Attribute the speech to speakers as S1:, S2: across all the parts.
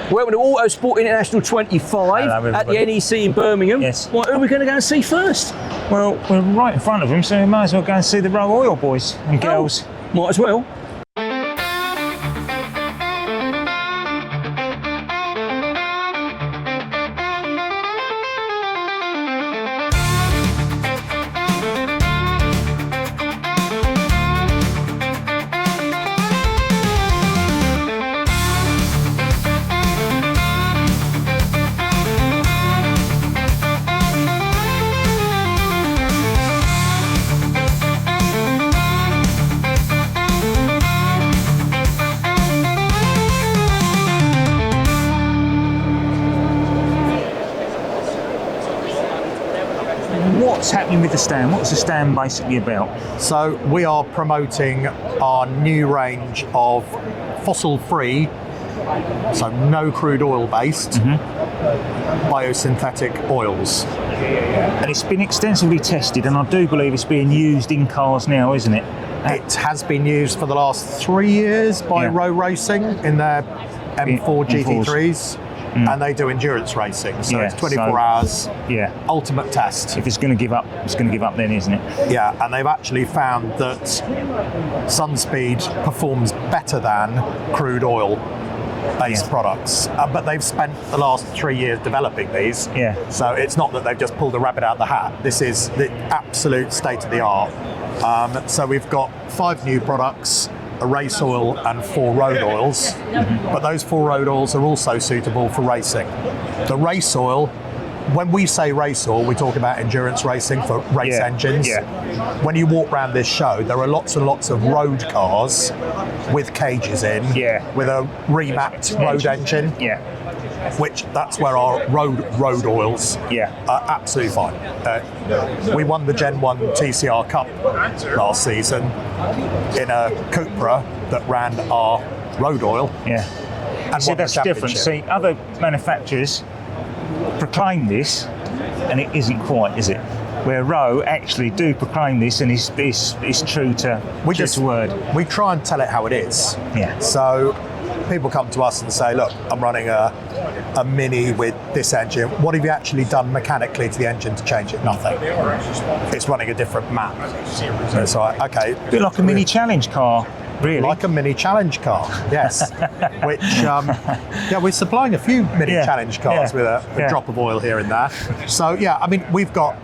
S1: Welcome to Autosport International 25
S2: Hello,
S1: at the NEC in Birmingham.
S2: Yes.
S1: Well, who are we going to go and see first?
S2: Well, we're right in front of them, so we might as well go and see the Rowe Oil boys and girls.
S1: Might as well.
S2: What's happening with the stand? What's the stand basically about?
S3: So we are promoting our new range of fossil-free, so no crude oil based, biosynthetic oils.
S2: And it's been extensively tested, and I do believe it's being used in cars now, isn't it?
S3: It has been used for the last 3 years by Rowe Racing in their M4 GT3s. And they do endurance racing, so it's 24 hours, ultimate test.
S2: If it's going to give up, it's going to give up then, isn't it?
S3: Yeah, and they've actually found that Sunspeed performs better than crude oil-based products. But they've spent the last 3 years developing these, so it's not that they've just pulled a rabbit out of the hat. This is the absolute state-of-the-art. So we've got 5 new products, a race oil and 4 road oils, but those 4 road oils are also suitable for racing. The race oil, when we say race oil, we talk about endurance racing for race engines. When you walk around this show, there are lots and lots of road cars with cages in, with a remapped road engine, which that's where our road oils are absolutely fine. We won the Gen 1 TCR Cup last season in a Cupra that ran our road oil. And
S2: See,
S3: won the
S2: that's different.
S3: championship.
S2: See, other manufacturers proclaim this, and it isn't quite, is it? Where Rowe actually do proclaim this, and it's true to word.
S3: We try and tell it how it is. So people come to us and say, look, I'm running a Mini with this engine. What have you actually done mechanically to the engine to change it? Nothing. It's running a different map. So it's like, okay.
S2: A bit like a mini challenge car, really.
S3: Like a mini challenge car, yes. Which, we're supplying a few mini challenge cars with a drop of oil here and there. So, I mean, we've got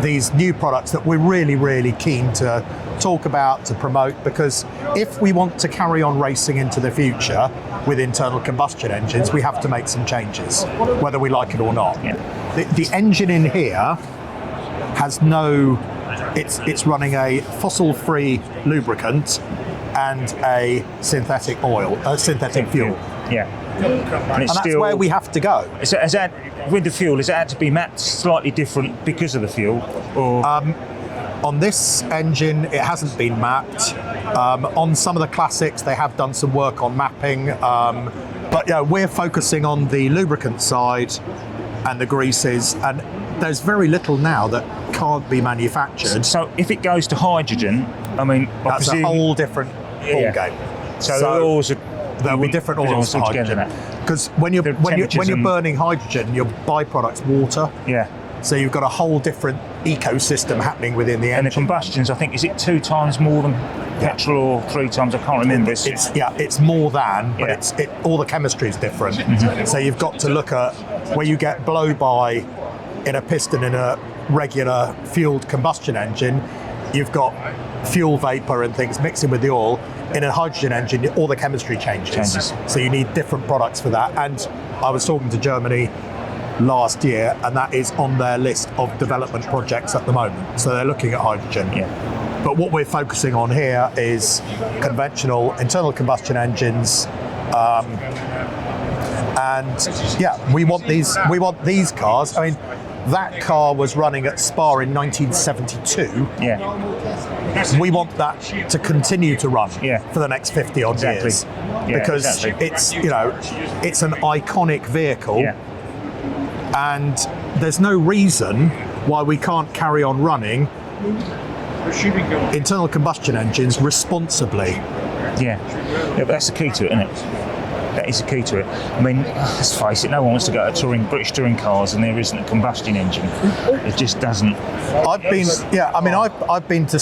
S3: these new products that we're really, really keen to talk about, to promote, because if we want to carry on racing into the future with internal combustion engines, we have to make some changes, whether we like it or not. The engine in here has it's running a fossil-free lubricant and a synthetic oil, synthetic fuel. And that's where we have to go.
S2: With the fuel, has it had to be mapped slightly different because of the fuel? Or?
S3: On this engine, it hasn't been mapped. On some of the classics, they have done some work on mapping. But we're focusing on the lubricant side and the greases, and there's very little now that can't be manufactured.
S2: So if it goes to hydrogen, I mean,
S3: that's a whole different ball game.
S2: So
S3: there'll be different oils for hydrogen. Because when you're burning hydrogen, your byproduct's water. So you've got a whole different ecosystem happening within the engine.
S2: And the combustions, I think, is it 2 times more than petrol or 3 times? I can't remember.
S3: It's more than, but all the chemistry is different. So you've got to look at where you get blow-by in a piston in a regular fueled combustion engine. You've got fuel vapor and things mixing with the oil. In a hydrogen engine, all the chemistry changes. So you need different products for that. And I was talking to Germany last year, and that is on their list of development projects at the moment. So they're looking at hydrogen. But what we're focusing on here is conventional internal combustion engines. We want these cars. I mean, that car was running at Spa in 1972. We want that to continue to run for the next 50 odd years, because it's an iconic vehicle, and there's no reason why we can't carry on running internal combustion engines responsibly.
S2: But that's the key to it, isn't it? That is the key to it. I mean, let's face it, no one wants to go to British touring cars and there isn't a combustion engine. It just doesn't.
S3: I've been to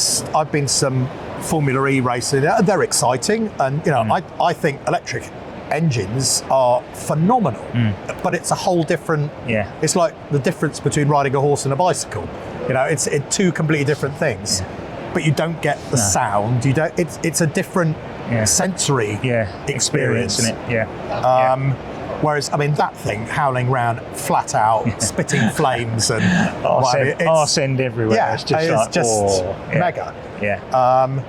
S3: some Formula E racing. They're exciting, and I think electric engines are phenomenal. But it's a whole different. Yeah. It's like the difference between riding a horse and a bicycle. It's two completely different things. Yeah. But you don't get the sound. You don't. It's a different sensory experience,
S2: isn't it? Yeah.
S3: Whereas, I mean, that thing howling around flat out, spitting flames and
S2: arse end everywhere.
S3: Yeah,
S2: it's just
S3: mega.
S2: Yeah.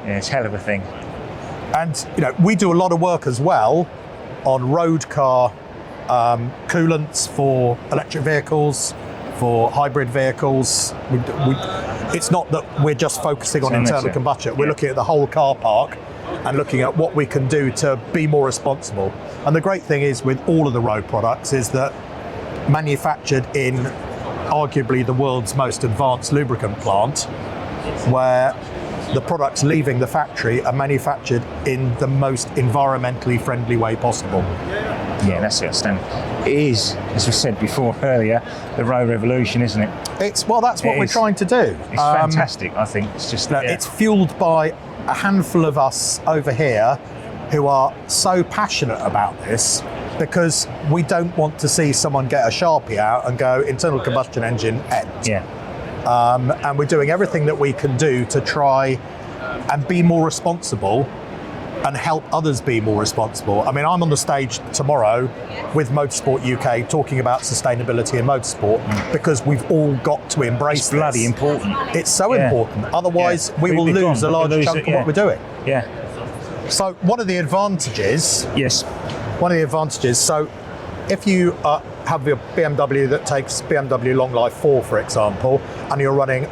S2: It's a hell of a thing.
S3: And we do a lot of work as well on road car coolants for electric vehicles, for hybrid vehicles. It's not that we're just focusing on internal combustion. We're looking at the whole car park and looking at what we can do to be more responsible. And the great thing is with all of the road products is that manufactured in arguably the world's most advanced lubricant plant, where the products leaving the factory are manufactured in the most environmentally friendly way possible.
S2: Yeah, that's outstanding. It is, as we said before earlier, the Rowe revolution, isn't it?
S3: That's what we're trying to do.
S2: It's fantastic, I think. It's just
S3: it's fueled by a handful of us over here who are so passionate about this, because we don't want to see someone get a Sharpie out and go internal combustion engine end.
S2: Yeah.
S3: And we're doing everything that we can do to try and be more responsible and help others be more responsible. I mean, I'm on the stage tomorrow with Motorsport UK talking about sustainability in motorsport, because we've all got to embrace
S2: it's bloody important.
S3: It's so important. Otherwise, we will lose a large chunk of what we're doing.
S2: Yeah.
S3: So one of the advantages.
S2: Yes.
S3: One of the advantages. So if you have your BMW that takes BMW Long Life 4, for example, and you're running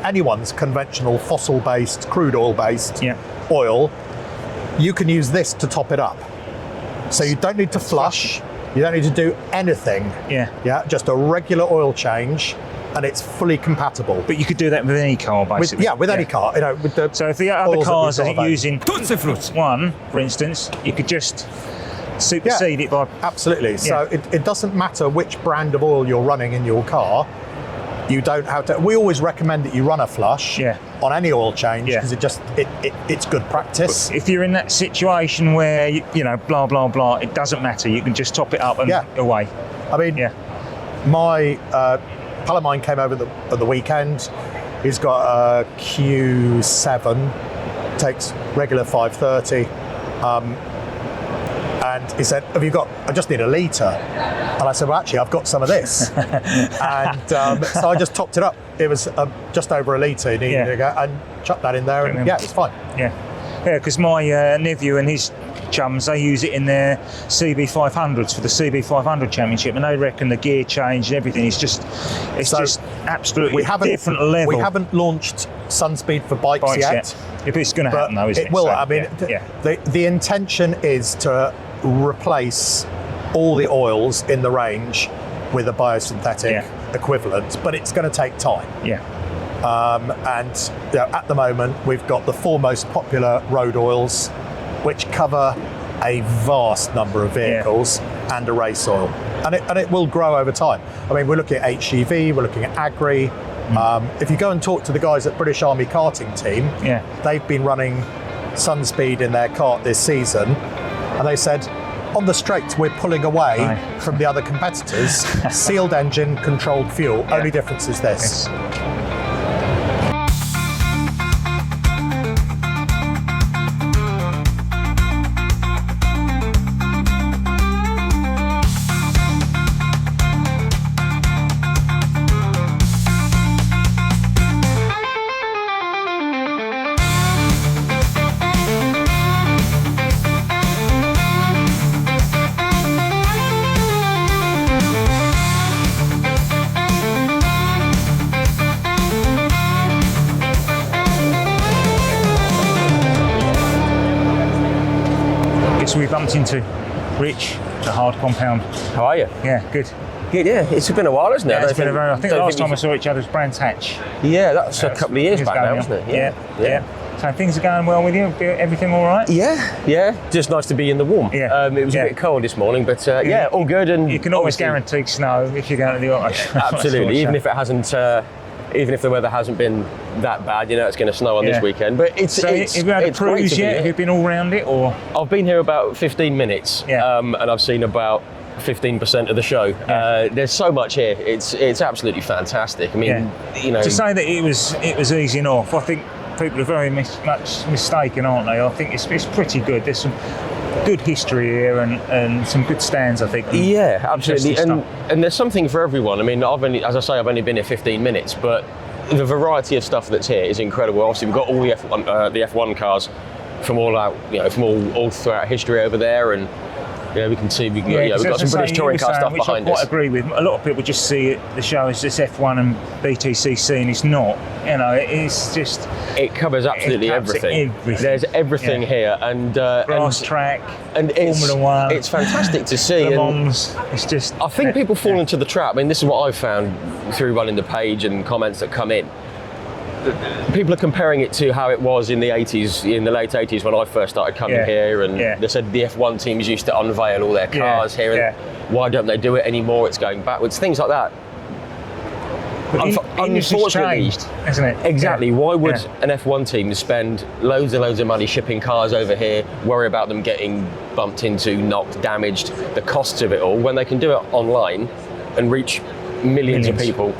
S3: anyone's conventional fossil-based, crude oil-based oil, you can use this to top it up. So you don't need to flush, you don't need to do anything. Yeah, just a regular oil change, and it's fully compatible.
S2: But you could do that with any car, basically.
S3: With any car.
S2: So if the other cars are using one, for instance, you could just supersede it by...
S3: Absolutely. Yeah. So it doesn't matter which brand of oil you're running in your car. You don't have to. We always recommend that you run a flush on any oil change, because it's good practice.
S2: But if you're in that situation where blah blah blah, it doesn't matter. You can just top it up and away.
S3: I mean, my pal of mine came over at the weekend. He's got a Q7, takes regular 530. And he said, I just need a litre. And I said, well, actually, I've got some of this. And so I just topped it up. It was just over a litre you needed to go, and chucked that in there, and it's fine. Yeah,
S2: because my nephew and his chums, they use it in their CB500s for the CB500 championship, and they reckon the gear change and everything is just absolutely different level.
S3: We haven't launched Sunspeed for bikes yet.
S2: If it's going to happen, though, isn't it?
S3: It will. I mean, the intention is to replace all the oils in the range with a biosynthetic equivalent, but it's going to take time. And at the moment, we've got the 4 most popular road oils, which cover a vast number of vehicles, and a race oil, and it will grow over time. I mean, we're looking at HGV, we're looking at Agri. If you go and talk to the guys at British Army karting team, they've been running Sunspeed in their kart this season, and they said, on the straights we're pulling away from the other competitors. Sealed engine, controlled fuel. Only difference is this.
S2: We bumped into Rich, the hard compound.
S4: How are you?
S2: Yeah, good.
S4: Good, yeah. It's been a while, hasn't it?
S2: Yeah, it's been a very. I think the last time I saw each other was Brands Hatch.
S4: Yeah, that's a couple of years back now, wasn't it?
S2: Yeah. So things are going well with you? Everything all right?
S4: Yeah. Just nice to be in the warm.
S2: Yeah.
S4: It was a bit cold this morning, but all good. And
S2: you can always guarantee snow if you go to the auto show.
S4: Absolutely, even if it hasn't. Even if the weather hasn't been that bad, it's going to snow on this weekend. But it's
S2: have you had a cruise yet? Have you been all round it, or?
S4: I've been here about 15 minutes, and I've seen about 15% of the show. There's so much here. It's absolutely fantastic. I mean,
S2: to say that it was easy enough, I think people are very much mistaken, aren't they? I think it's pretty good. There's some good history here and some good stands, I think.
S4: Yeah, absolutely. And there's something for everyone. I mean, I've only been here 15 minutes, but the variety of stuff that's here is incredible. Obviously, we've got all the F1 cars from all out, from all throughout history over there, and we can see we've got some British touring car stuff behind us.
S2: I quite agree with. A lot of people just see the show as this F1 and BTCC, and it's not. It's just.
S4: It covers absolutely everything. There's everything here, and
S2: grass track,
S4: and
S2: Formula One.
S4: It's fantastic to see.
S2: Le Mans. It's just.
S4: I think people fall into the trap. I mean, this is what I've found through running the page and comments that come in. People are comparing it to how it was in the 80s, in the late 80s when I first started coming here, and they said the F1 teams used to unveil all their cars here, and why don't they do it anymore? It's going backwards, things like that.
S2: Unfortunately, changed, isn't it?
S4: Exactly. Why would an F1 team spend loads of money shipping cars over here, worry about them getting bumped into, knocked, damaged, the costs of it all, when they can do it online and reach millions of people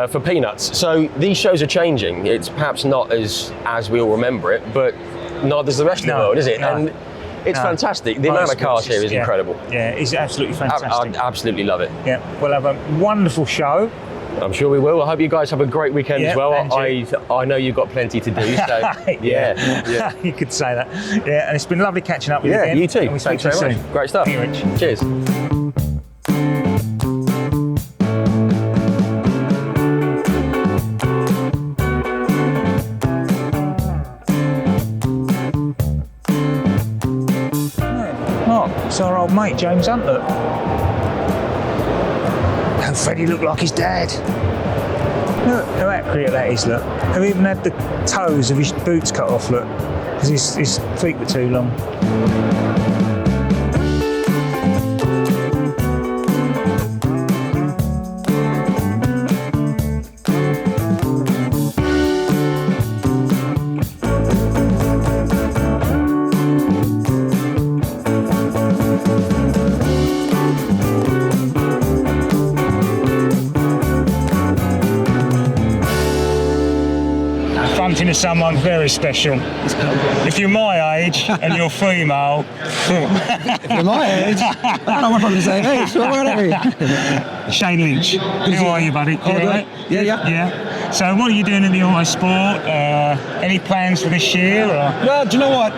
S4: for peanuts? So these shows are changing. It's perhaps not as we all remember it, but neither's the rest of the world, is it? And it's fantastic. The amount of cars here is incredible.
S2: Yeah, it's absolutely fantastic.
S4: I absolutely love it.
S2: Yeah, we'll have a wonderful show.
S4: I'm sure we will. I hope you guys have a great weekend as well. I know you've got plenty to do, so
S2: you could say that. Yeah, and it's been lovely catching up with you again.
S4: You too.
S2: And we
S4: Thanks very much. Great stuff. Cheers.
S2: It's our old mate, James Hunt, look. And Freddie looked like his dad. Look how accurate that is, look. They've even had the toes of his boots cut off, look, because his feet were too long. Into someone very special. If you're my age and you're female,
S5: if you're my age, I don't know if I'm the same age. So where are we?
S2: Shane Lynch. How are you, buddy? You all right?
S5: Yeah.
S2: So, what are you doing in the Autosport? Any plans for this year? Or?
S5: Well, do you know what?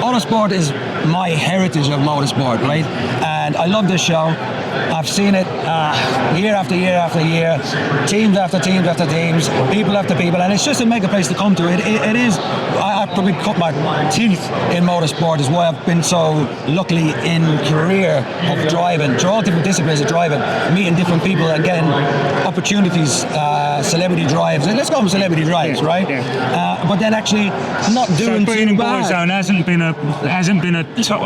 S5: Autosport is my heritage of motorsport, right? And I love this show. I've seen it year after year after year, teams after teams after teams, people after people, and it's just a mega place to come to. It is. I probably cut my teeth in motorsport, is why I've been so luckily in career of driving, through all different disciplines of driving, meeting different people and getting opportunities, celebrity drives, and let's call them celebrity drives, right? But then actually not doing
S2: so being
S5: too
S2: in
S5: bad.
S2: Boyzone hasn't been a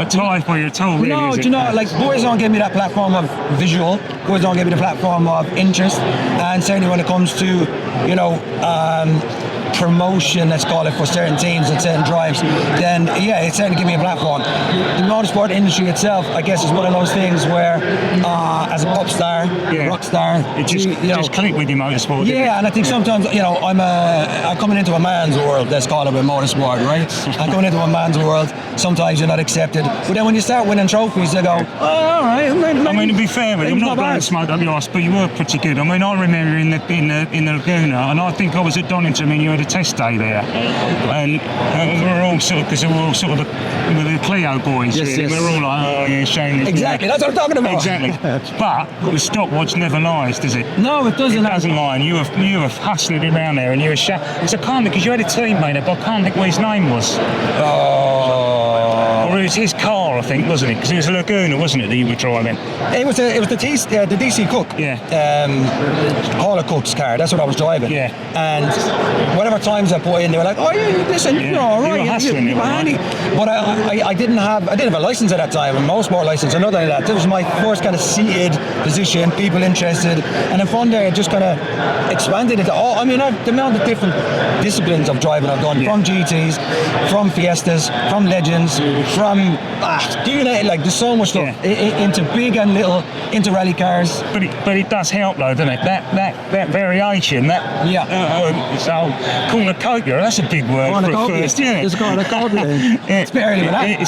S2: tie for you at all, really.
S5: No, do you know, like Boyzone gave me that platform of visual. Boyzone gave me the platform of interest, and certainly when it comes to, promotion, let's call it, for certain teams and certain drives, then it certainly gave me a platform. The motorsport industry itself, I guess, is one of those things where, as a pop star, rock star,
S2: it just clicked with your motorsport.
S5: Yeah, and I think sometimes, I'm coming into a man's world, let's call it, with motorsport, right? I'm coming into a man's world. Sometimes you're not accepted, but then when you start winning trophies, they go, all right.
S2: I mean, to be fair, I'm not blowing smoke up your ass, but you were pretty good. I mean, I remember in the Laguna, and I think I was at Donington, and you had a test day there, and we were all sort of, because we were all sort of the Clio boys.
S5: Yes.
S2: We were all like, oh yeah, Shane.
S5: Exactly, that's what I'm talking about.
S2: Exactly. But the stopwatch never lies, does it?
S5: No, it doesn't.
S2: It doesn't lie. And you were hustling around there, and you were it's a kind of, because you had a teammate, but I can't think what his name was. Well, it was his car, I think, wasn't it? Because it was a Laguna, wasn't it, that you were driving?
S5: It was the DC Cook.
S2: Yeah.
S5: Hauler Cook's car. That's what I was driving.
S2: Yeah.
S5: And whatever times I put in, they were like, "Oh yeah, listen, you're all right."
S2: You were hustling it, right?
S5: But I didn't have a license at that time, a motorsport license, or nothing like that. This was my first kind of seated position, people interested, and then from there it just kind of expanded into the amount of different disciplines of driving I've done, from GTs, from Fiestas, from Legends, from there's so much stuff into big and little, into rally cars.
S2: But it does help though, doesn't it? That variation, so cornucopia, that's a big word for a first, isn't it?
S5: It's cornucopia. It's a bit early for that.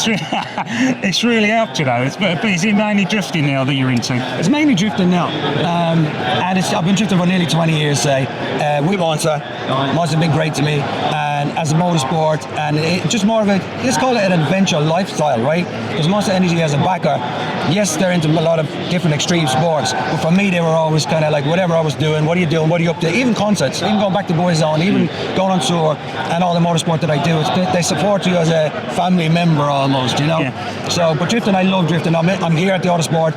S2: It's really helped you though. But is it mainly drifting now that you're into?
S5: It's mainly drifting now, and I've been drifting for nearly 20 years, say, with Monza. Monza's been great to me, and as a motorsport, and it's just more of let's call it an adventure lifestyle, right? Because Monza Energy has a backer. Yes, they're into a lot of different extreme sports, but for me, they were always kind of like, whatever I was doing, what are you doing, what are you up to? Even concerts, even going back to Boyzone, even going on tour, and all the motorsport that I do, they support you as a family member almost, you know? Yeah. So, but drifting, I love drifting. I'm here at the Autosport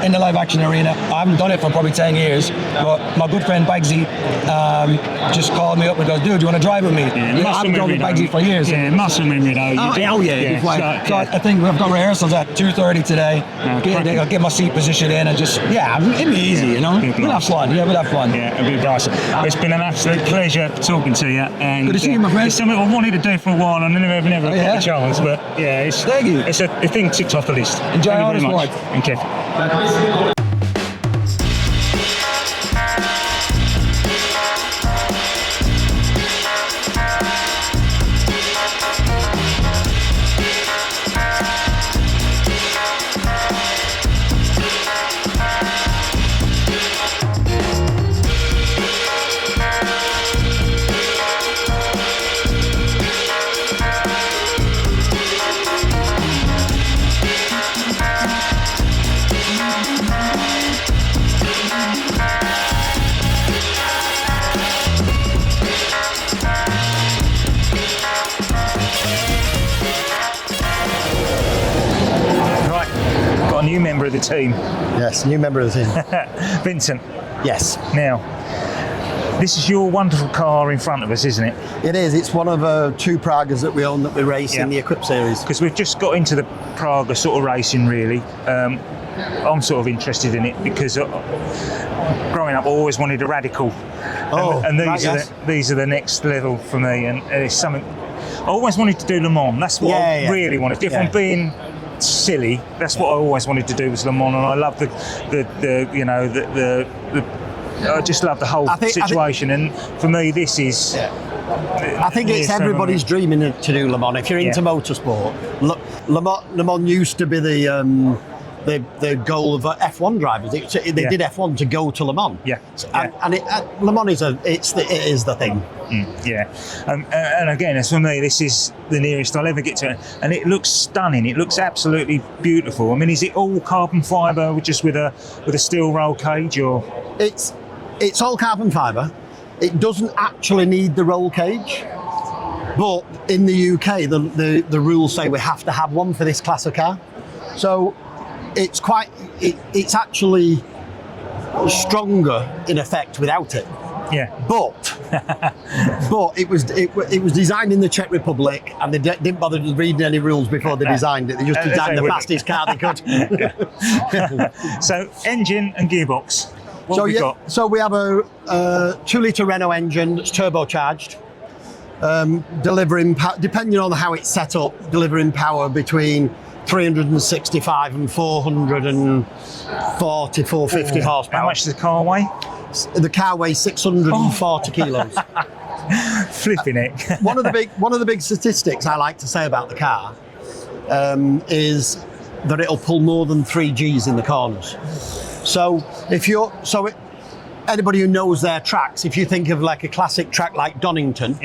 S5: in the live action arena. I haven't done it for probably 10 years, but my good friend Bagsy just called me up and goes, "Dude, do you want to drive with me?" I haven't driven with Bagsy for years.
S2: Yeah, muscle memory though.
S5: So I think we've got rehearsals at 2:30 today. I'll get my seat position in and just, it'll be easy, you know? We'll have fun. Yeah, we'll have fun.
S2: Yeah, it'll be nice. It's been an absolute pleasure talking to you. And
S5: good to see you, my friend.
S2: It's something I wanted to do for a while and I never got the chance, but
S5: Thank you.
S2: It's a thing ticked off the list.
S5: Enjoy Autosport.
S2: Thank you. New member of the team.
S6: Yes, new member of the team.
S2: Vincent.
S6: Yes.
S2: Now, this is your wonderful car in front of us, isn't it?
S6: It is. It's one of two Pragas that we own that we race in the Equip Series.
S2: Because we've just got into the Praga sort of racing, really. I'm sort of interested in it because growing up I always wanted a radical. And these are the next level for me, and it's something I always wanted to do. Le Mans. That's what I really wanted. If I'm being silly, that's what I always wanted to do was Le Mans, and I love the I just love the whole situation. And for me, this is.
S6: I think it's everybody's dreaming to do Le Mans. If you're into motorsport, Le Mans used to be the goal of F1 drivers. They did F1 to go to Le Mans. And Le Mans is the thing.
S2: And again, as for me, this is the nearest I'll ever get to it, and it looks stunning. It looks absolutely beautiful. I mean, is it all carbon fibre, just with a steel roll cage, or?
S6: It's all carbon fibre. It doesn't actually need the roll cage, but in the UK, the rules say we have to have one for this class of car. So it's actually stronger in effect without it. But it was designed in the Czech Republic, and they didn't bother reading any rules before they designed it. They just designed the fastest car they could.
S2: So engine and gearbox. What have we got?
S6: So we have a 2-litre Renault engine that's turbocharged, delivering depending on how it's set up, delivering power between 365 and 440, 450 horsepower.
S2: How much does the car weigh?
S6: The car weighs 640 kilos.
S2: Flipping it.
S6: One of the big statistics I like to say about the car is that it'll pull more than 3 Gs in the corners. So anybody who knows their tracks, if you think of like a classic track like Donington,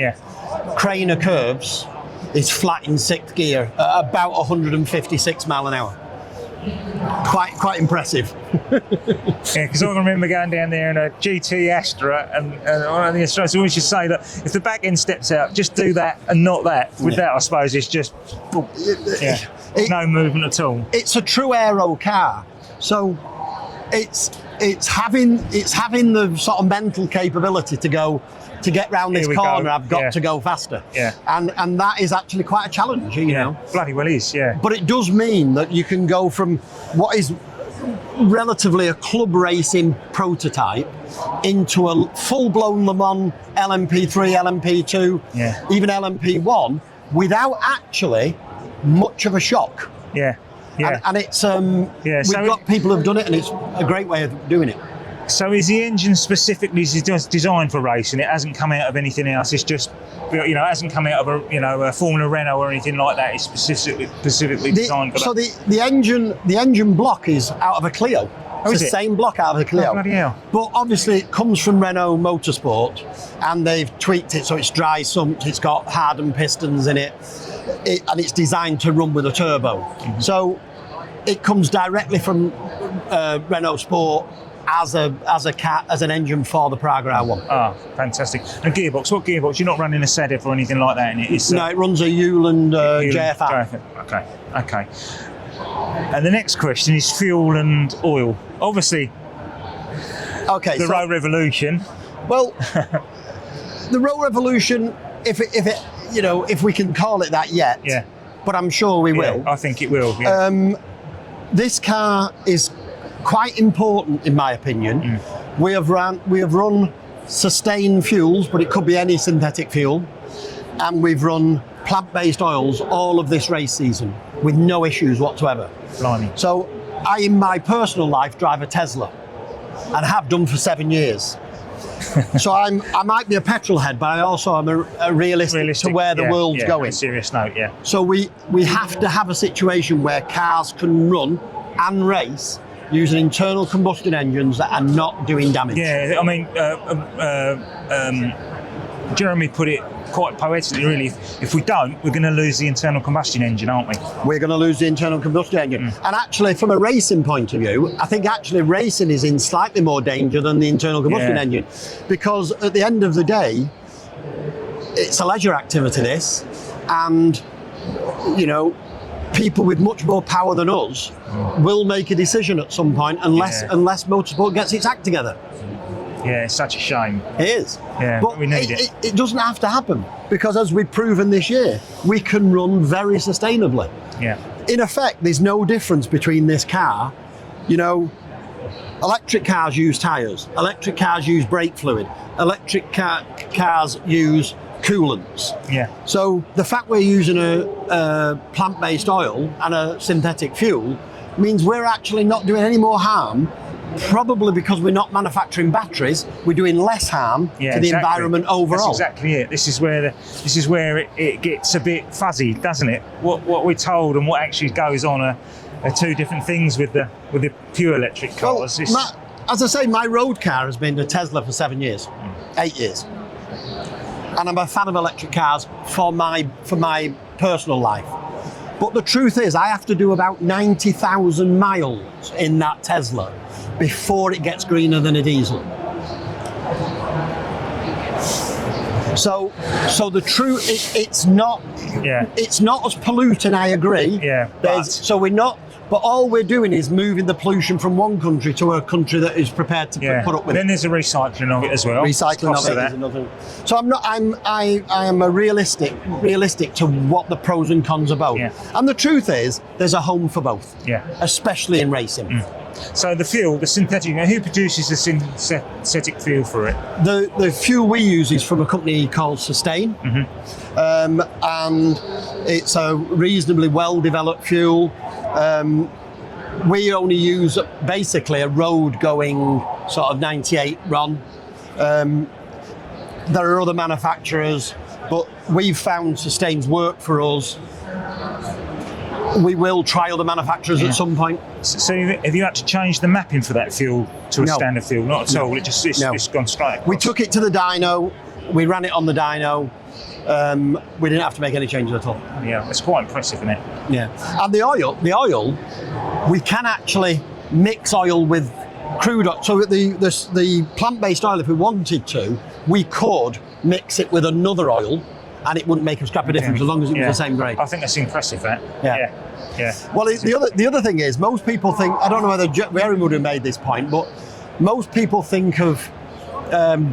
S6: Craner Curves is flat in 6th gear at about 156 mile an hour. Quite impressive.
S2: Because I remember going down there in a GT Astra, and one of the instructors always used to say that if the back end steps out, just do that and not that. With that, I suppose it's just. no movement at all.
S6: It's a true aero car, so it's having the sort of mental capability to get round this corner. I've got to go faster.
S2: Yeah.
S6: And that is actually quite a challenge, you know.
S2: Bloody well is, yeah.
S6: But it does mean that you can go from what is relatively a club racing prototype into a full-blown Le Mans LMP3, LMP2, even LMP1 without actually much of a shock.
S2: Yeah. Yeah.
S6: And it's we've got people who've done it, and it's a great way of doing it.
S2: So is the engine specifically designed for racing? It hasn't come out of anything else. It's just, it hasn't come out of a Formula Renault or anything like that. It's specifically designed for
S6: so
S2: that.
S6: the engine block is out of a Clio. It's the same block out of a Clio.
S2: Oh, bloody hell.
S6: But obviously it comes from Renault Motorsport, and they've tweaked it so it's dry sumped, it's got hardened pistons in it, and it's designed to run with a turbo. Mm-hmm. So it comes directly from Renault Sport as an engine for the Praga R1.
S2: Ah, fantastic. And gearbox, what gearbox? You're not running a Sadev or anything like that in it?
S6: No, it runs a Hewland JFR.
S2: Okay. And the next question is fuel and oil. Obviously, the Rowe Revolution.
S6: Well, the Rowe Revolution, if we can call it that yet, but I'm sure we will.
S2: I think it will. Yeah.
S6: This car is quite important, in my opinion. We have run sustained fuels, but it could be any synthetic fuel, and we've run plant-based oils all of this race season with no issues whatsoever.
S2: Blimey.
S6: So I, in my personal life, drive a Tesla and have done for 7 years. So I might be a petrol head, but I also am a realistic to where the world's going.
S2: On a serious note, yeah.
S6: So we have to have a situation where cars can run and race using internal combustion engines that are not doing damage.
S2: Yeah, I mean, Jeremy put it quite poetically, really. If we don't, we're going to lose the internal combustion engine, aren't we?
S6: We're going to lose the internal combustion engine. And actually, from a racing point of view, I think actually racing is in slightly more danger than the internal combustion engine. Because at the end of the day, it's a leisure activity, this. And, people with much more power than us will make a decision at some point unless motorsport gets its act together.
S2: Yeah, it's such a shame.
S6: It is.
S2: Yeah,
S6: but
S2: we need it.
S6: It doesn't have to happen, because as we've proven this year, we can run very sustainably.
S2: Yeah.
S6: In effect, there's no difference between this car. Electric cars use tyres, electric cars use brake fluid, electric cars use coolants.
S2: Yeah.
S6: So the fact we're using a plant-based oil and a synthetic fuel means we're actually not doing any more harm. Probably because we're not manufacturing batteries, we're doing less harm to the environment overall.
S2: That's exactly it. This is where it gets a bit fuzzy, doesn't it? What we're told and what actually goes on are two different things with the pure electric cars.
S6: Well, as I say, my road car has been a Tesla for 7 years, 8 years, and I'm a fan of electric cars for my personal life. But the truth is, I have to do about 90,000 miles in that Tesla before it gets greener than a diesel. So the truth, it's not as polluting. I agree.
S2: Yeah.
S6: But all we're doing is moving the pollution from one country to a country that is prepared to put up with it.
S2: Then there's a recycling of it as well.
S6: Recycling of it is another. So I am a realistic to what the pros and cons are both.
S2: Yeah.
S6: And the truth is, there's a home for both.
S2: Yeah.
S6: Especially in racing.
S2: So the fuel, the synthetic, who produces the synthetic fuel for it?
S6: The fuel we use is from a company called Sustain, and it's a reasonably well-developed fuel. We only use basically a road-going sort of 98 RON. There are other manufacturers, but we've found Sustain's work for us. We will trial the manufacturers at some point.
S2: So have you had to change the mapping for that fuel to a standard fuel? Not at all. It's gone straight across.
S6: We took it to the dyno. We ran it on the dyno. We didn't have to make any changes at all.
S2: Yeah, it's quite impressive, isn't it?
S6: Yeah. And the oil, we can actually mix oil with crude oil. So the plant-based oil, if we wanted to, we could mix it with another oil, and it wouldn't make a scrap of difference as long as it was the same grade.
S2: I think that's impressive, that.
S6: Yeah.
S2: Yeah.
S6: Well, the other thing is, most people think, I don't know whether Jeremy would have made this point, but most people think of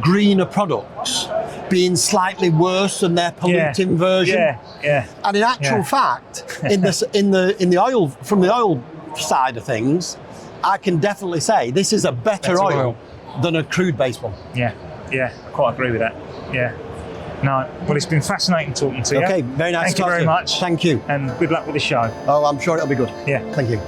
S6: greener products being slightly worse than their polluting version.
S2: Yeah.
S6: And in actual fact, in the oil, from the oil side of things, I can definitely say this is a better oil than a crude-based one.
S2: Yeah, I quite agree with that. Yeah. No, well, it's been fascinating talking to you.
S6: Okay, very nice.
S2: Thank you very much.
S6: Thank you.
S2: And good luck with the show.
S6: Oh, I'm sure it'll be good.
S2: Yeah.
S6: Thank you.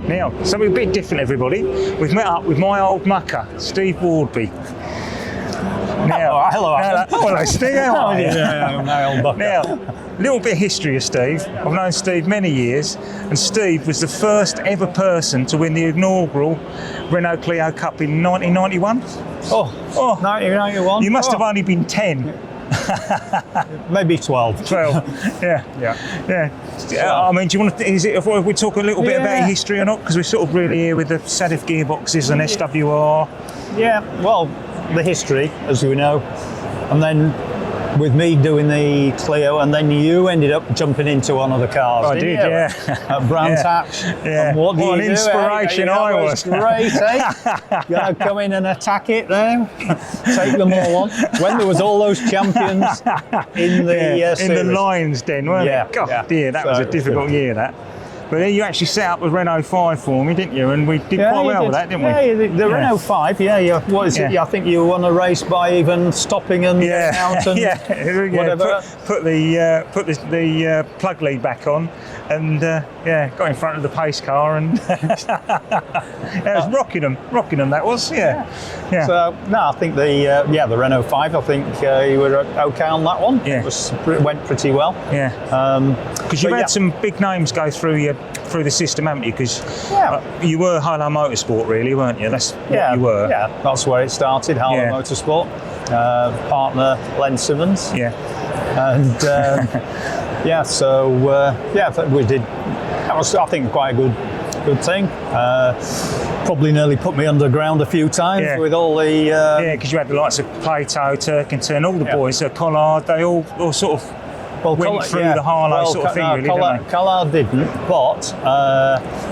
S2: Now, something a bit different, everybody. We've met up with my old mucker, Steve Wardby. Now, hello, Steve. How are you?
S7: My old bucker.
S2: Now, a little bit of history of Steve. I've known Steve many years, and Steve was the first ever person to win the inaugural Renault Clio Cup in 1991.
S7: Oh, 1991.
S2: You must have only been 10.
S7: Maybe 12.
S2: 12. Yeah. I mean, do you want to? Is it? If we talk a little bit about history or not? Because we're sort of really here with the Sadev gearboxes and SWR.
S7: Yeah. Well, the history, as we know, and then with me doing the Clio, and then you ended up jumping into one of the cars.
S2: I did,
S7: At Brands Hatch.
S2: Yeah.
S7: And what
S2: an inspiration I was.
S7: Great, eh? Gonna come in and attack it now. Take them all on. When there was all those champions in the
S2: in the Lions Den, weren't it? God dear, that was a difficult year, that. But then you actually set up a Renault 5 for me, didn't you? And we did quite well with that, didn't we?
S7: Yeah, the Renault 5, what is it? I think you won a race by even stopping and out and whatever.
S2: Put the plug lead back on and got in front of the pace car and it was rocking them, that was, yeah.
S7: So, no, I think the Renault 5, I think you were okay on that one.
S2: Yeah.
S7: It went pretty well.
S2: Yeah. Because you've had some big names go through the system, haven't you? Because you were Halo Motorsport, really, weren't you? That's what you were.
S7: Yeah, that's where it started, Halo Motorsport. Partner Len Simmons.
S2: Yeah.
S7: And we did. That was, I think, quite a good thing. Probably nearly put me underground a few times with all the.
S2: Because you had the likes of Plato, Turkington, all the boys, Collard. They all sort of. Went through the Harlow sort of thing, really, didn't they?
S7: Collard didn't, but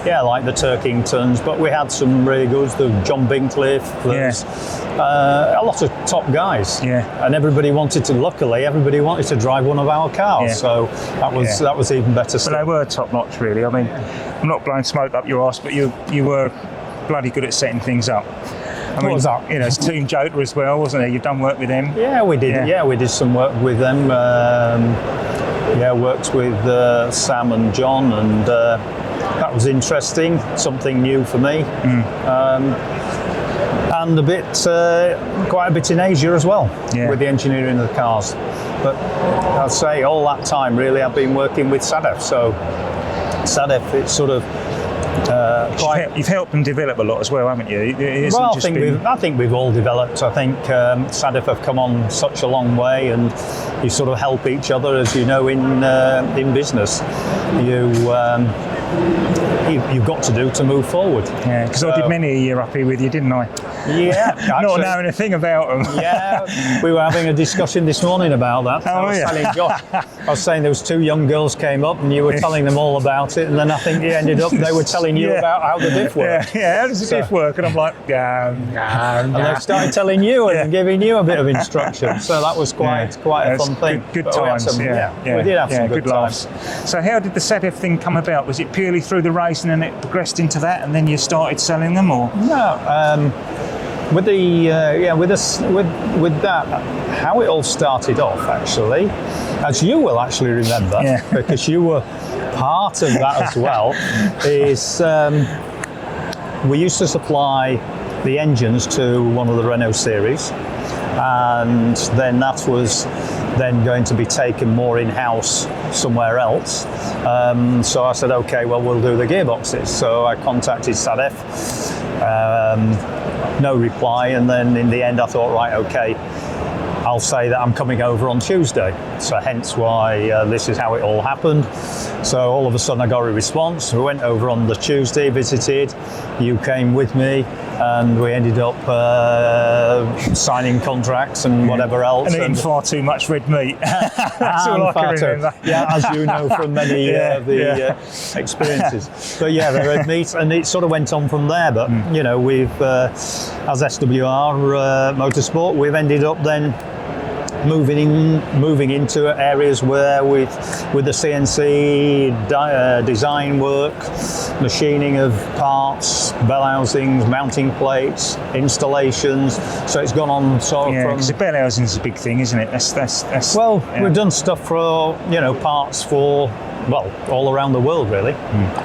S7: like the Turkingtons, but we had some really good, the John Bincliffe, a lot of top guys.
S2: Yeah.
S7: And everybody wanted to drive one of our cars, so that was even better still.
S2: But they were top notch, really. I mean, I'm not blowing smoke up your arse, but you were bloody good at setting things up.
S7: What was that?
S2: It's Team Jota as well, wasn't it? You've done work with them.
S7: Yeah, we did. Yeah, we did some work with them. Worked with Sam and John, and that was interesting. Something new for me. And quite a bit in Asia as well, with the engineering of the cars. But I'd say all that time, really, I've been working with Sadev. So Sadev, it's sort of.
S2: You've helped them develop a lot as well, haven't you?
S7: I think we've all developed. I think Sadev have come on such a long way, and you sort of help each other, as you know, in business. you've got to do to move forward.
S2: Yeah, because I did many a year up here with you, didn't I?
S7: Yeah,
S2: Not knowing a thing about them.
S7: Yeah, we were having a discussion this morning about that.
S2: Oh,
S7: I was saying there was 2 young girls came up and you were telling them all about it, and then I think they ended up they were telling you about how the diff worked.
S2: Yeah, how does the diff work? And I'm like,
S7: and they started telling you and giving you a bit of instruction. So that was quite a fun thing.
S2: Good times.
S7: We did have some good
S2: laughs. So how did the Sadev thing come about? Was it purely through the racing and it progressed into that, and then you started selling them, or?
S7: No. With that, how it all started off, actually, as you will actually remember, because you were part of that as well, is we used to supply the engines to one of the Renault series, and then that was then going to be taken more in-house somewhere else. So I said, okay, well, we'll do the gearboxes. So I contacted Sadev. No reply, and then in the end I thought, right, okay, I'll say that I'm coming over on Tuesday. So hence why this is how it all happened. So all of a sudden I got a response. We went over on the Tuesday, visited, you came with me, and we ended up signing contracts and whatever else.
S2: And eating far too much red meat. That's all I can remember.
S7: Yeah, as you know from many of the experiences. But yeah, the red meat, and it sort of went on from there. But you know, we've as SWR Motorsport, we've ended up then moving into areas where with the CNC design work, machining of parts, bell housings, mounting plates, installations. So it's gone on sort of from.
S2: Because the bell housing is a big thing, isn't it? That's
S7: we've done stuff for parts for all around the world really.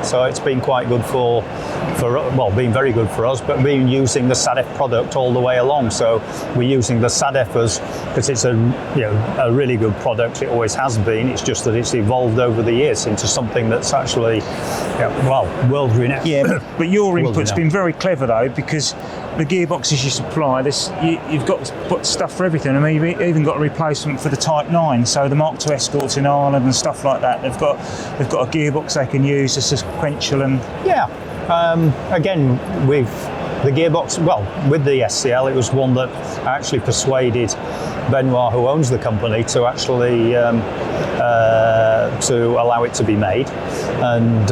S7: So it's been quite good for been very good for us, but we've been using the Sadev product all the way along. So we're using the Sadev because it's a really good product. It always has been. It's just that it's evolved over the years into something that's actually world renowned.
S2: Yeah, but your input's been very clever though, because the gearboxes you supply, you've got to put stuff for everything. I mean, you've even got a replacement for the Type 9, so the Mark II Escorts in Ireland and stuff like that, they've got a gearbox they can use, a sequential and...
S7: Yeah, again, with the gearbox, with the SCL, it was one that I actually persuaded Benoit, who owns the company, to actually to allow it to be made, and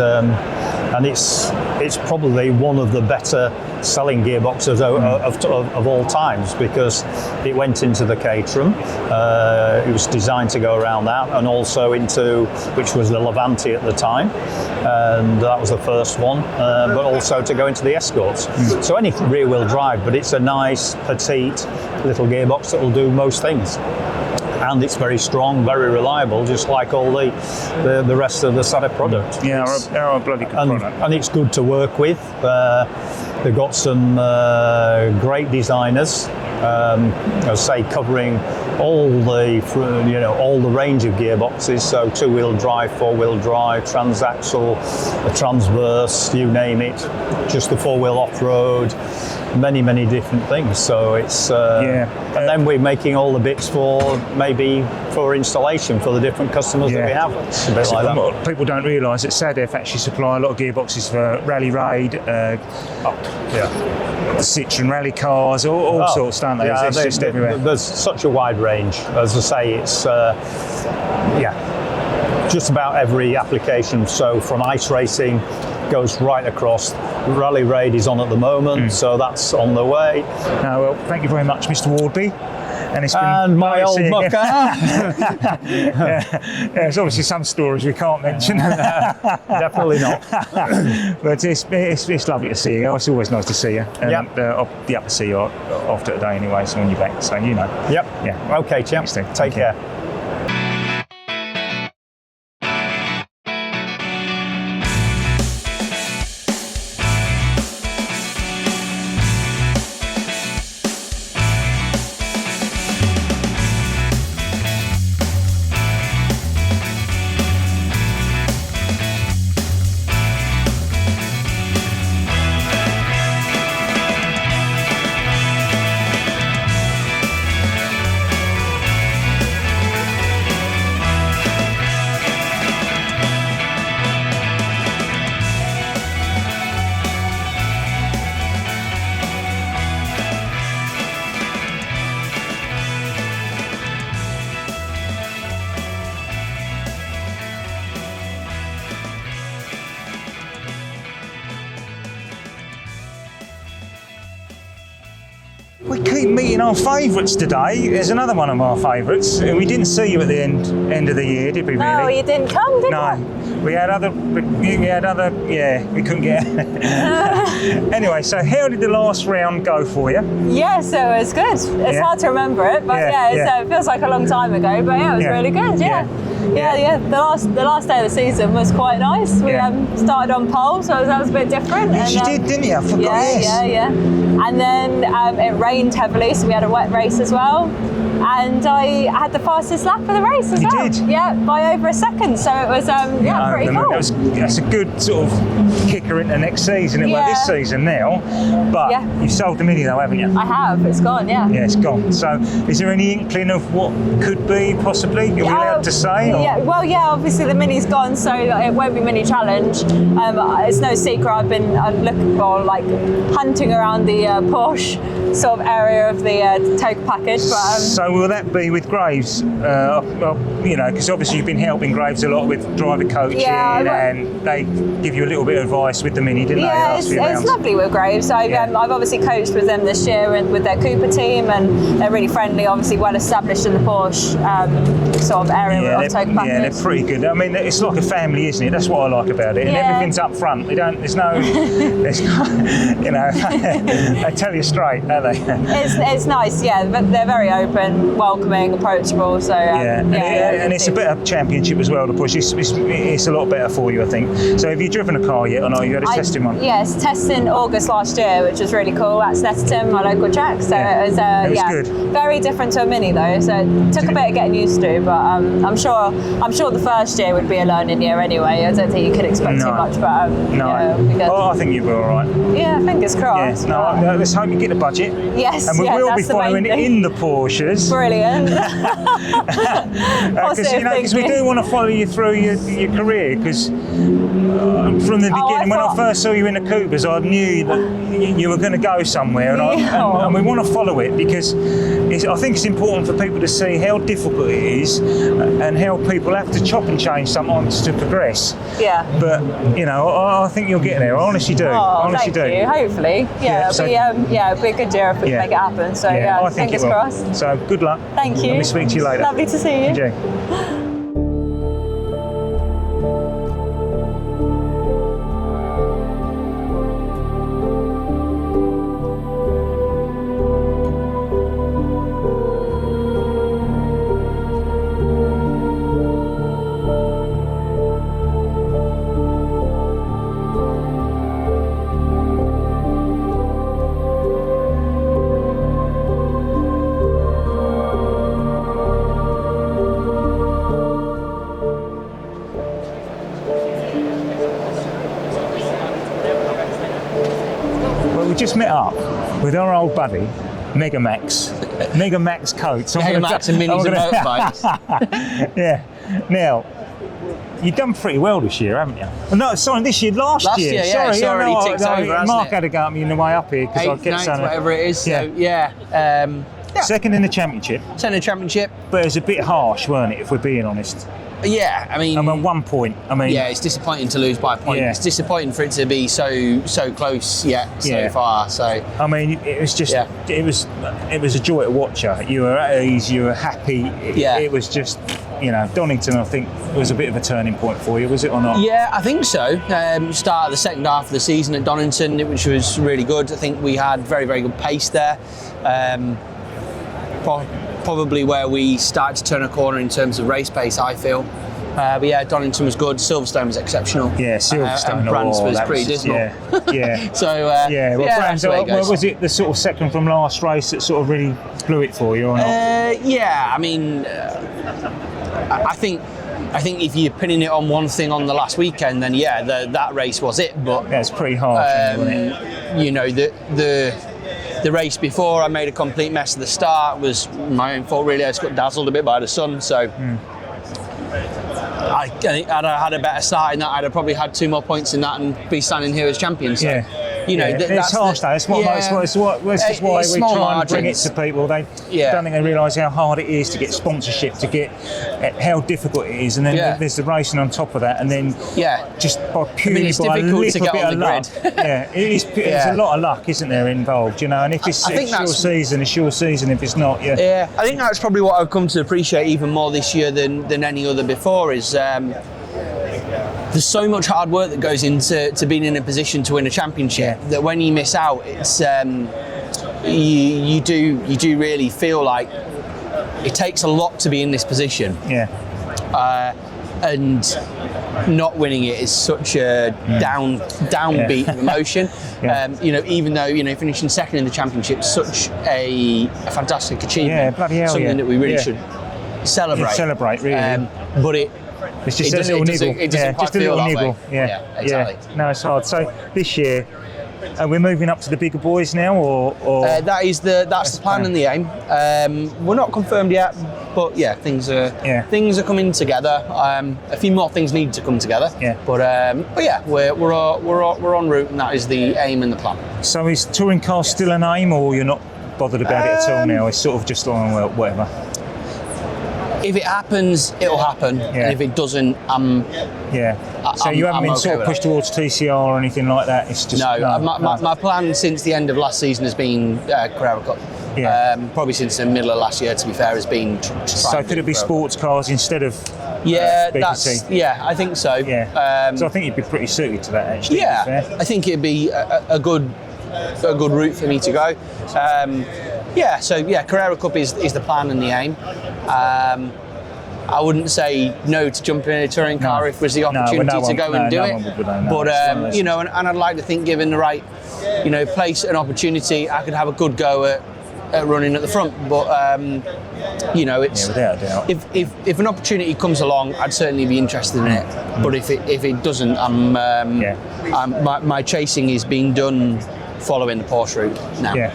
S7: it's probably one of the better selling gearboxes of all times, because it went into the Caterham. It was designed to go around that, and also into, which was the Levante at the time, and that was the first one, but also to go into the Escorts. So any rear wheel drive, but it's a nice petite little gearbox that will do most things. And it's very strong, very reliable, just like all the rest of the Sadev product.
S2: Yeah, they're a bloody good product.
S7: And it's good to work with. They've got some great designers, I'll say, covering all the range of gearboxes. So 2-wheel drive, 4-wheel drive, transaxle, a transverse, you name it. Just the 4-wheel off-road. Many different things. So it's and then we're making all the bits for installation for the different customers that we have. It's a bit like that.
S2: People don't realise that Sadev actually supply a lot of gearboxes for Rally Raid, the Citroen rally cars, all sorts, don't they? It's just everywhere.
S7: There's such a wide range. As I say, it's just about every application. So from ice racing goes right across. Rally Raid is on at the moment, so that's on the way.
S2: Well, thank you very much, Mr. Wardby. And it's been
S7: my old mucker.
S2: There's obviously some stories we can't mention.
S7: Definitely not.
S2: But it's lovely to see you. It's always nice to see you. And I'll be up to see you after today anyway, so when you're back, so you know.
S7: Yep.
S2: Yeah.
S7: Okay, champ. Take care.
S2: meeting our favourites today. There's another one of our favourites. We didn't see you at the end of the year, did we? Really?
S8: No, you didn't come, did you?
S2: No, we had other. Yeah, we couldn't get. Anyway, so how did the last round go for you?
S8: Yeah, so it was good. It's hard to remember it, but so it feels like a long time ago. But yeah, it was really good. Yeah. The last day of the season was quite nice. We started on pole, so that was a bit different.
S2: Yes, you did, didn't you? I forgot.
S8: Yeah. And then it rained heavily, so we had a wet race as well. And I had the fastest lap of the race as well.
S2: You did?
S8: Yeah, by over a second. So it was pretty cool.
S2: That's a good sort of kicker into next season. Well, this season now. But you've sold the Mini though, haven't you?
S8: I have. It's gone, yeah.
S2: Yeah, it's gone. So is there any inkling of what could be possibly? Are we allowed to say? Or?
S8: Yeah, well, obviously the Mini's gone, so it won't be Mini Challenge. It's no secret I've been looking for, like, hunting around the Porsche sort of area of the toke package. But,
S2: so will that be with Graves? Because obviously you've been helping Graves a lot with driver coaching, and they give you a little bit of advice with the Mini, didn't they?
S8: Yeah, it's lovely with Graves. I've obviously coached with them this year and with their Cooper team, and they're really friendly, obviously well established in the Porsche sort of area of toke package.
S2: Yeah, they're pretty good. I mean, it's like a family, isn't it? That's what I like about it. And everything's up front. There's no, they tell you straight, don't they?
S8: It's nice, but they're very open, welcoming, approachable. So
S2: and it's a better championship as well to push. It's a lot better for you, I think. So have you driven a car yet, or not? You had a testing one?
S8: Yes, testing August last year, which was really cool at Snetterton, my local track. So it was good. Very different to a Mini though. So it took a bit of getting used to, but I'm sure the first year would be a learning year anyway. I don't think you could expect too much, but it'll be good.
S2: Oh, I think you'll be all right.
S8: Yeah, fingers crossed.
S2: Yeah. Let's hope you get the budget.
S8: Yes,
S2: and we will be following in the Porsches.
S8: Brilliant.
S2: Because we do want to follow you through your career. Because from the beginning, when I first saw you in the Coopers, I knew that you were going to go somewhere, and we want to follow it because I think it's important for people to see how difficult it is and how people have to chop and change sometimes to progress.
S8: Yeah.
S2: But I think you'll get there. I honestly do.
S8: Thank you. Hopefully, it'll be a good year if we can make it happen. So
S2: I think
S8: fingers crossed.
S2: So good luck.
S8: Thank you.
S2: Let me speak to you later.
S8: Lovely to see you.
S2: Enjoy. Just met up with our old buddy, Mega Max Coates.
S9: Mega Max and Minis and Motorbikes.
S2: Yeah. Now, you've done pretty well this year, haven't you? Oh, no, sorry, last year.
S9: Last year, it's already ticked over, hasn't
S2: Mark
S9: it?
S2: had to go at me on the way up here because I kept saying
S9: whatever it is.
S2: Second in the championship.
S9: Second in the championship.
S2: But it was a bit harsh, weren't it, if we're being honest?
S9: Yeah, I mean,
S2: 1 point.
S9: Yeah, it's disappointing to lose by a point. Yeah. It's disappointing for it to be so close so far. So
S2: I mean, it was just it was a joy to watch her. You were at ease, you were happy. It was just Donington. I think was a bit of a turning point for you, was it or not?
S9: Yeah, I think so. Start of the second half of the season at Donington, which was really good. I think we had very, very good pace there. Probably where we started to turn a corner in terms of race pace, I feel. But Donington was good. Silverstone was exceptional.
S2: Yeah, Silverstone.
S9: And Brands was pretty dismal.
S2: Yeah.
S9: So
S2: Brands, was it the sort of second from last race that sort of really blew it for you, or not?
S9: I mean, I think if you're pinning it on one thing on the last weekend, then that race was it. But
S2: it's pretty harsh, wasn't it?
S9: The race before, I made a complete mess at the start. Was my own fault, really. I just got dazzled a bit by the sun. So I had a better start in that. I'd have probably had 2 more points in that and be standing here as champion. So. You know,
S2: it's harsh though. It's just why we try and bring it to people. They don't think they realise how hard it is to get sponsorship, to get how difficult it is, and then there's the racing on top of that, and then just by purely by a little bit of luck. It's a lot of luck, isn't there, involved? You know, and if it's your season, it's your season. If it's not,
S9: I think that's probably what I've come to appreciate even more this year than any other before. Is there's so much hard work that goes into being in a position to win a championship that when you miss out, it's you do really feel like it takes a lot to be in this position. And not winning it is such a downbeat of emotion. You know, even though finishing second in the championship is such a fantastic achievement, something that we really should celebrate.
S2: Really,
S9: but it's just a little niggle.
S2: It doesn't
S9: just a little niggle.
S2: Exactly. No, it's hard. So this year, we're moving up to the bigger boys now, or
S9: that's the plan and the aim. We're not confirmed yet, but things are coming together. A few more things need to come together. But we're en route, and that is the aim and the plan.
S2: So is touring car still an aim, or you're not bothered about it at all now? It's sort of just well, whatever.
S9: If it happens, it'll happen. And if it doesn't,
S2: So you haven't been sort of pushed towards TCR or anything like that? It's just
S9: my plan since the end of last season has been Carrera Cup. Probably since the middle of last year, to be fair, has been.
S2: So could it be sports cars instead of?
S9: I think so.
S2: So I think you'd be pretty suited to that, actually.
S9: I think it'd be a good route for me to go. Carrera Cup is the plan and the aim. I wouldn't say no to jumping in a touring car if there's the opportunity to go and do it. But and I'd like to think, given the right, place and opportunity, I could have a good go at running at the front. But it's
S2: without a doubt.
S9: If an opportunity comes along, I'd certainly be interested in it. But if it doesn't, my chasing is being done following the Porsche route now.
S2: I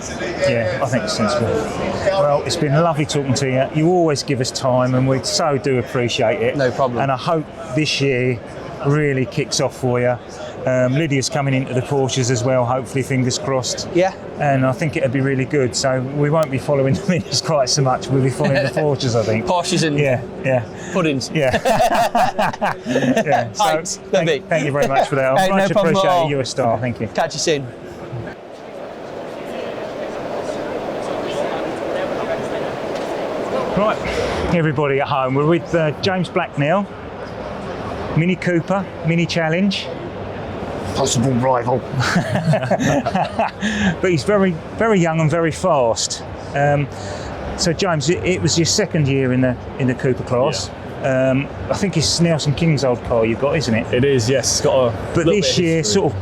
S2: think it's sensible. Well, it's been lovely talking to you. You always give us time, and we so do appreciate it.
S9: No problem.
S2: And I hope this year really kicks off for you. Lydia's coming into the Porsches as well, hopefully, fingers crossed. And I think it'll be really good. So we won't be following the Minis quite so much. We'll be following the Porsches, I think.
S9: Porsches and puddings.
S2: So thank you very much for that. I much appreciate it. You're a star. Thank you.
S9: Catch you soon.
S2: Right, everybody at home, we're with James Black now. Mini Cooper, Mini Challenge.
S6: Possible rival.
S2: But he's very, very young and very fast. So James, it was your second year in the Cooper class. I think it's Nelson King's old car you've got, isn't it?
S10: It is, yes. It's got a
S2: but this year sort of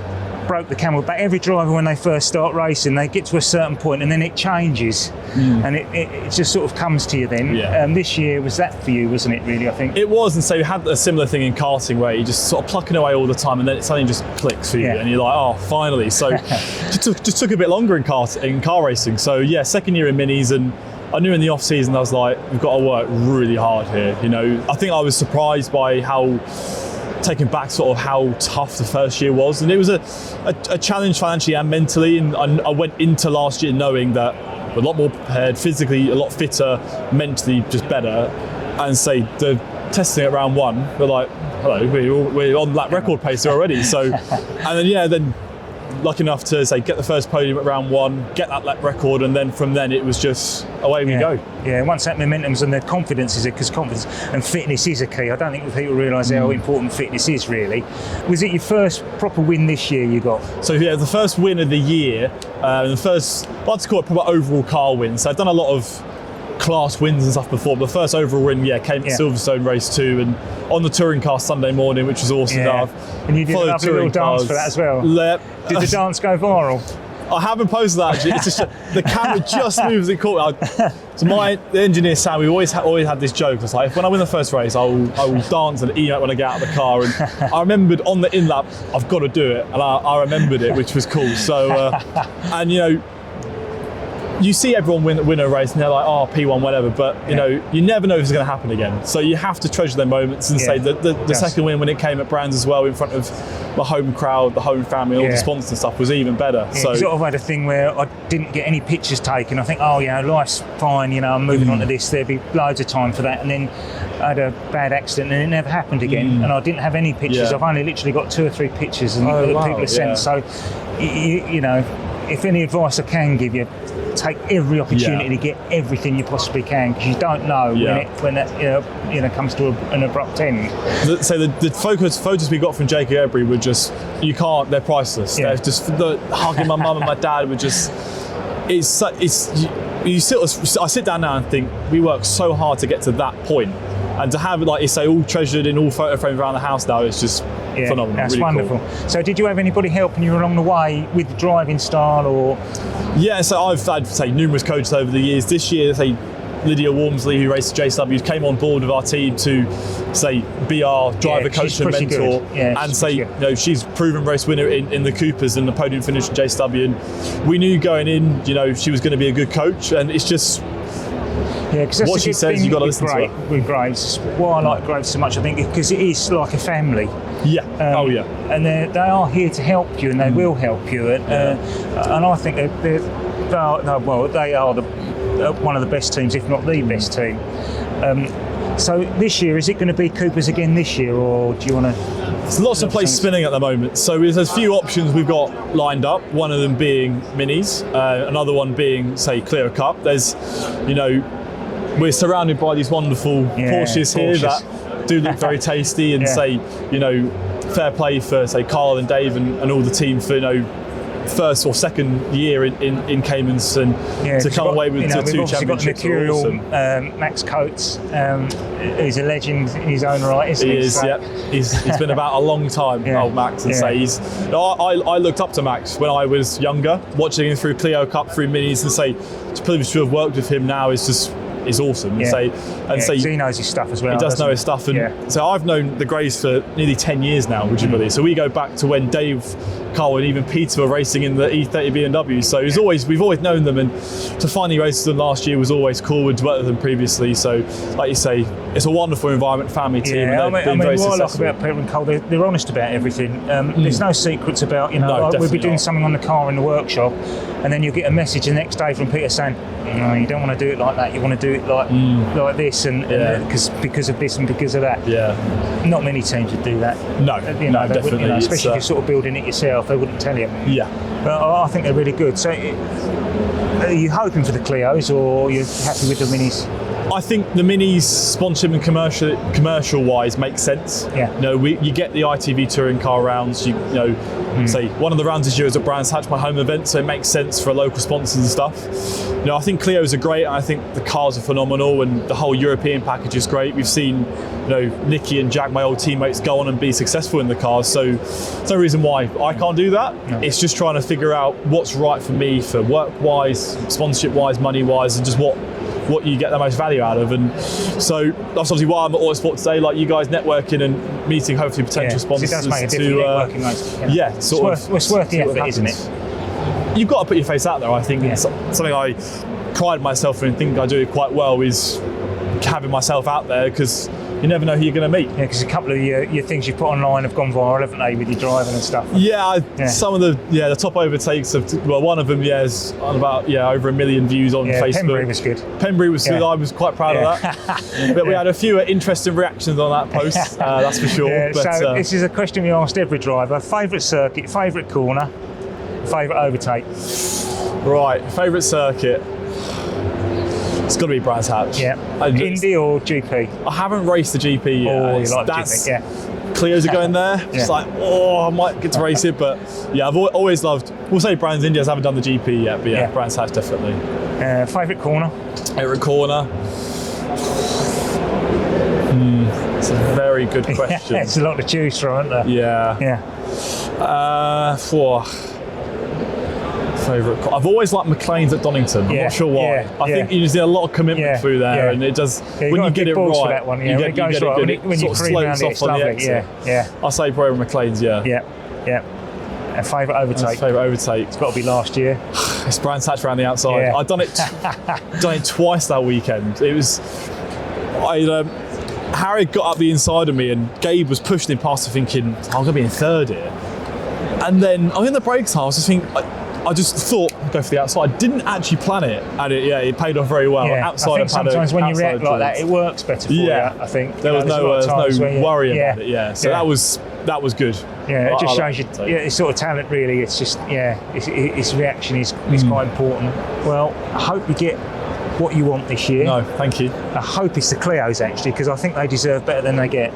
S2: broke the camel back. Every driver, when they first start racing, they get to a certain point and then it changes, and it just sort of comes to you then. This year was that for you, wasn't it, really, I think?
S10: It was, and so you had a similar thing in karting where you just sort of plucking away all the time and then something just clicks for you and you're like, oh, finally. So just took a bit longer in car racing. So second year in minis, and I knew in the off season I was like, we've got to work really hard here. I think I was surprised by taken back sort of how tough the first year was, and it was a challenge financially and mentally, and I went into last year knowing that we're a lot more prepared, physically a lot fitter, mentally just better, and say the testing at round one, we're like, hello, we're on lap record pace already. So and then lucky enough to get the first podium at round one, get that lap record, and then from then it was just away we go.
S2: Once that momentum's and the confidence is it, because confidence and fitness is a key. I don't think people realise how important fitness is, really. Was it your first proper win this year you got?
S10: So the first win of the year, the first, I'd like to call it proper overall car win. So I've done a lot of class wins and stuff before, but the first overall win came at Silverstone Race 2 and on the touring car Sunday morning, which was awesome.
S2: And you did a lovely little dance for that as well. Did the dance go viral?
S10: I haven't posted that actually. It's just the camera just moves it caught. So the engineer Sam, we always had this joke. It's like, when I win the first race, I will dance and emote when I get out of the car. And I remembered on the in lap, I've got to do it, and I remembered it, which was cool. So and you see everyone win a race and they're like, oh, P1, whatever, but you know, you never know if it's going to happen again. So you have to treasure their moments and say the second win when it came at Brands as well, in front of the home crowd, the home family, all the sponsors and stuff, was even better.
S2: Yeah,
S10: so
S2: sort of had a thing where I didn't get any pictures taken. I think, oh, you know, life's fine, you know, I'm moving on to this, there'd be loads of time for that. And then I had a bad accident and it never happened again. And I didn't have any pictures. I've only literally got 2 or 3 pictures and people have sent. So, you know, if any advice I can give you, take every opportunity to get everything you possibly can, because you don't know when it comes to an abrupt end.
S10: So the photos we got from Jacob Ebery were just, they're priceless. They're just hugging my mum and my dad were just. I sit down now and think we worked so hard to get to that point, and to have it, like you say, all treasured in all photo frames around the house now, it's just phenomenal.
S2: That's
S10: really
S2: wonderful.
S10: Cool.
S2: So did you have anybody helping you along the way with the driving style, or?
S10: Yeah, so I've had, say, numerous coaches over the years. This year, say, Lydia Walmsley, who raced JSW, came on board with our team to, say, be our driver, coach and mentor. And say, you know, she's proven race winner in the Coopers and the podium finish in JSW. And we knew going in, you know, she was going to be a good coach. And it's just,
S2: because
S10: what she says, you've got to listen to her.
S2: With Graves, why I like Graves so much, I think, because it is like a family. And they are here to help you, and they will help you. And I think they are one of the best teams, if not the best team. So this year, is it going to be Coopers again this year, or do you want to?
S10: There's lots of places spinning at the moment. So there's a few options we've got lined up. One of them being Minis, another one being, say, Clio Cup. There's, you know, we're surrounded by these wonderful Porsches here that do look very tasty, and say, you know, fair play for, say, Carl and Dave and all the team for, you know, first or second year in Caymans, and to come away with the 2 championships.
S2: Mercurial, Max Coates, he's a legend in his own right, isn't he?
S10: He is, He's been about a long time, old Max, and say he's. I looked up to Max when I was younger, watching him through Clio Cup, through Minis, and say the privilege to have worked with him now is just. Is awesome. Say
S2: he knows his stuff as well.
S10: He does know his stuff, and so I've known the Grays for nearly 10 years now. Would you believe? So we go back to when Dave, Carl, and even Peter were racing in the E30 BMW. So we've always known them, and to finally race them last year was always cool. We'd worked with them previously, so like you say, it's a wonderful environment, family team. And
S2: what I like about Peter and Cole, they're honest about everything. There's no secrets about, you know, we'll be doing something on the car in the workshop, and then you'll get a message the next day from Peter saying, no, you don't want to do it like that. You want to do it like this, and because of this and because of that. Not many teams would do that.
S10: No, definitely.
S2: You know, especially if you're sort of building it yourself, they wouldn't tell you. But I think they're really good. So, are you hoping for the Clios, or are you happy with the Minis?
S10: I think the Minis sponsorship and commercial wise makes sense. You know, you get the ITV touring car rounds. You know, say one of the rounds this year is at Brands Hatch, my home event, so it makes sense for local sponsors and stuff. You know, I think Clios are great. And I think the cars are phenomenal, and the whole European package is great. We've seen, you know, Nicky and Jack, my old teammates, go on and be successful in the cars. So there's no reason why I can't do that. It's just trying to figure out what's right for me, for work-wise, sponsorship-wise, money-wise, and just what you get the most value out of. And so that's obviously why I'm at Autosport today, like you guys, networking and meeting hopefully potential sponsors.
S2: It does make a difference, networking, it's worth the effort, isn't it?
S10: You've got to put your face out there. I think it's something I pride myself in and think I do it quite well, is having myself out there, because you never know who you're going to meet.
S2: Because a couple of your things you put online have gone viral, haven't they, with your driving and stuff?
S10: Some of the top overtakes of, well, one of them is on about over 1 million views on Facebook.
S2: Pembrey was good.
S10: Pembrey was good. I was quite proud of that. But we had a few interesting reactions on that post, that's for sure.
S2: So this is a question we asked every driver: favourite circuit, favourite corner, favourite overtake.
S10: Right, favourite circuit. It's got to be Brands Hatch.
S2: Indy or GP?
S10: I haven't raced the GP yet.
S2: Oh, you like the GP,
S10: Clios are going there. It's like, I might get to race it, but I've always loved. We'll say Brands Indy. I haven't done the GP yet, but Brands Hatch definitely.
S2: Favourite corner?
S10: Favourite corner. It's a very good question.
S2: It's a lot to choose from, isn't there?
S10: Favourite. I've always liked McLean's at Donington. I'm not sure why. I think you just need a lot of commitment through there, and it does. When you get it right,
S2: for that one,
S10: you get it good.
S2: When you cream around it, it's lovely.
S10: I'll say probably McLean's.
S2: A favourite overtake.
S10: Favourite overtake.
S2: It's got to be last year.
S10: It's brand satch around the outside.
S2: Yeah.
S10: I've done it twice that weekend. It was, Harry got up the inside of me and Gabe was pushing him past, thinking, I'm going to be in third here. And then I'm in the brakes time, I was just thinking, I just thought I'd go for the outside. I didn't actually plan it, and it paid off very well.
S2: Yeah.
S10: Outside
S2: I think
S10: of paddock,
S2: sometimes when you react like that,
S10: joints.
S2: it works better for you, I think.
S10: There was no worry about it, So
S2: Yeah.
S10: that was good.
S2: Yeah, it just shows you
S10: that.
S2: it's sort of talent, really. It's just, its reaction is quite important. Well, I hope you get what you want this year.
S10: No, thank you.
S2: I hope it's the Clios, actually, because I think they deserve better than they get.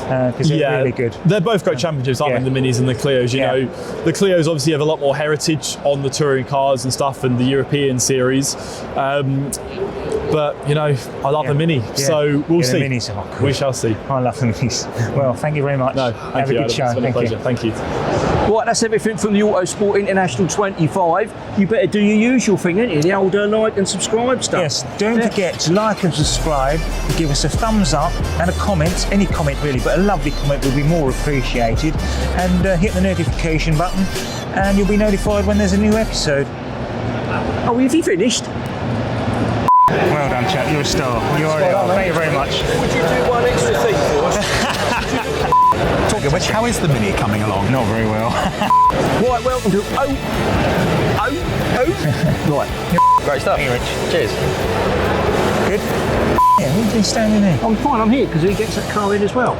S2: Because they're really good.
S10: They're both great championships, aren't they? The Minis and the Clios. You know, the Clios obviously have a lot more heritage on the touring cars and stuff, and the European series. But I love the Mini, so we'll see.
S2: The Minis are cool.
S10: We shall see.
S2: I love the Minis. Well, thank you very much.
S10: No,
S2: have a good show.
S10: It's been a pleasure. Thank you.
S1: Right, that's everything from the Autosport International 25. You better do your usual thing, ain't you? The old like and subscribe stuff.
S2: Yes, don't forget to like and subscribe, give us a thumbs up and a comment, any comment really, but a lovely comment would be more appreciated, and hit the notification button and you'll be notified when there's a new episode.
S1: Oh, have you finished?
S2: Well done, chap, you're a star. You are. Thank you very much.
S1: Would you do one extra thing for us?
S3: Talking of which, how is the Mini coming along?
S2: Not very well.
S1: Right, welcome to Right.
S4: Great stuff.
S2: Thank you, Rich.
S4: Cheers.
S2: Good. Yeah, who's been standing there?
S1: I'm fine, I'm here because he gets that car in as well.